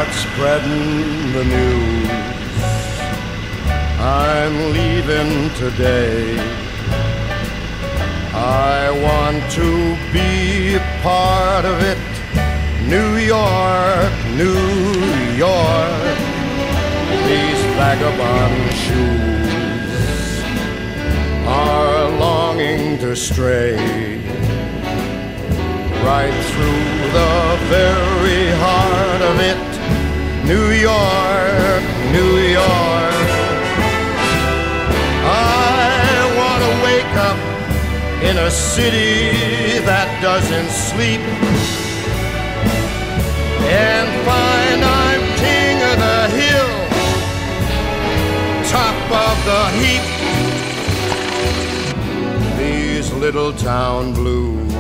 start spreading the news. I'm leaving today. I want to be a part of it. New York, New York, these vagabond shoes are longing to stray right through the very heart of it. New York, New York. I want to wake up in a city that doesn't sleep and find I'm king of the hill, top of the heap. These little town blues